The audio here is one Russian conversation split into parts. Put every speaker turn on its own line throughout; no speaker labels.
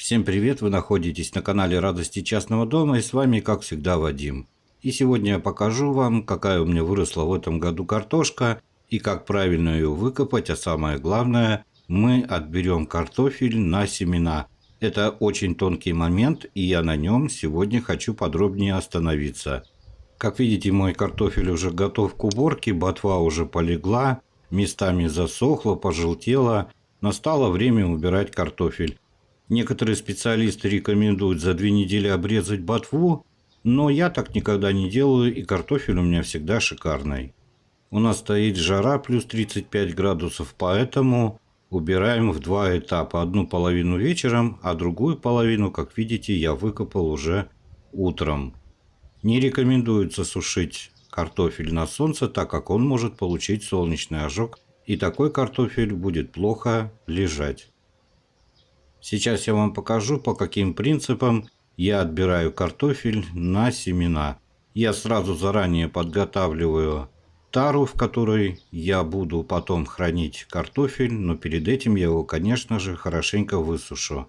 Всем привет! Вы находитесь на канале Радости частного дома, и с вами, как всегда, Вадим. И сегодня я покажу вам, какая у меня выросла в этом году картошка и как правильно ее выкопать, а самое главное, мы отберем картофель на семена. Это очень тонкий момент, и я на нем сегодня хочу подробнее остановиться. Как видите, мой картофель уже готов к уборке, ботва уже полегла, местами засохла, пожелтела. Настало время убирать картофель. Некоторые специалисты рекомендуют за 2 недели обрезать ботву, но я так никогда не делаю, и картофель у меня всегда шикарный. У нас стоит жара плюс 35 градусов, поэтому убираем в 2 этапа. Одну половину вечером, а другую половину, как видите, я выкопал уже утром. Не рекомендуется сушить картофель на солнце, так как он может получить солнечный ожог, и такой картофель будет плохо лежать. Сейчас я вам покажу, по каким принципам я отбираю картофель на семена. Я сразу заранее подготавливаю тару, в которой я буду потом хранить картофель, но перед этим я его, конечно же, хорошенько высушу.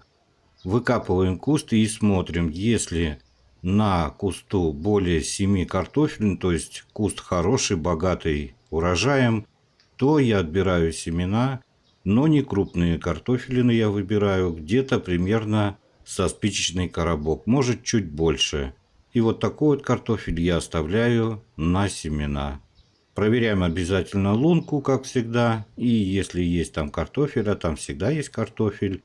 Выкапываем куст и смотрим, если на кусту более 7 картофелин, то есть куст хороший, богатый урожаем, то я отбираю семена. Но не крупные картофелины я выбираю, где-то примерно со спичечный коробок, может чуть больше. И вот такой вот картофель я оставляю на семена. Проверяем обязательно лунку, как всегда. И если есть там картофель, а там всегда есть картофель,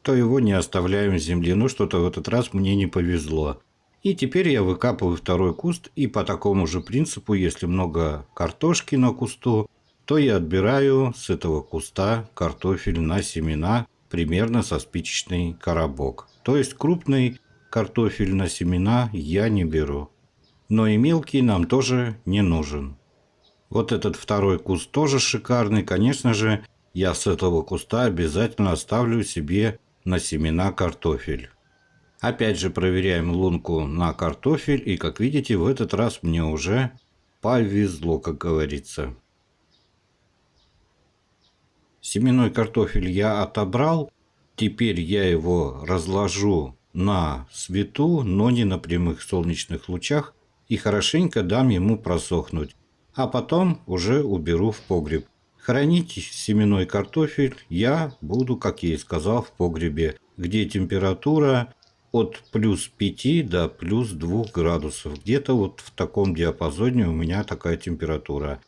то его не оставляем в земле. Ну что-то в этот раз мне не повезло. И теперь я выкапываю второй куст. И по такому же принципу, если много картошки на кусту, то я отбираю с этого куста картофель на семена примерно со спичечный коробок. То есть крупный картофель на семена я не беру. Но и мелкий нам тоже не нужен. Вот этот второй куст тоже шикарный. Конечно же, я с этого куста обязательно оставлю себе на семена картофель. Опять же проверяем лунку на картофель. И как видите, в этот раз мне уже повезло, как говорится. Семенной картофель я отобрал, теперь я его разложу на свету, но не на прямых солнечных лучах, и хорошенько дам ему просохнуть, а потом уже уберу в погреб. Хранить семенной картофель я буду, как я и сказал, в погребе, где температура от плюс 5 до плюс 2 градусов. Где-то вот в таком диапазоне у меня такая температура.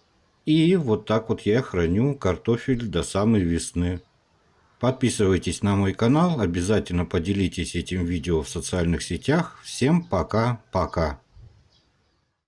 И вот так вот я храню картофель до самой весны. Подписывайтесь на мой канал, обязательно поделитесь этим видео в социальных сетях. Всем пока-пока.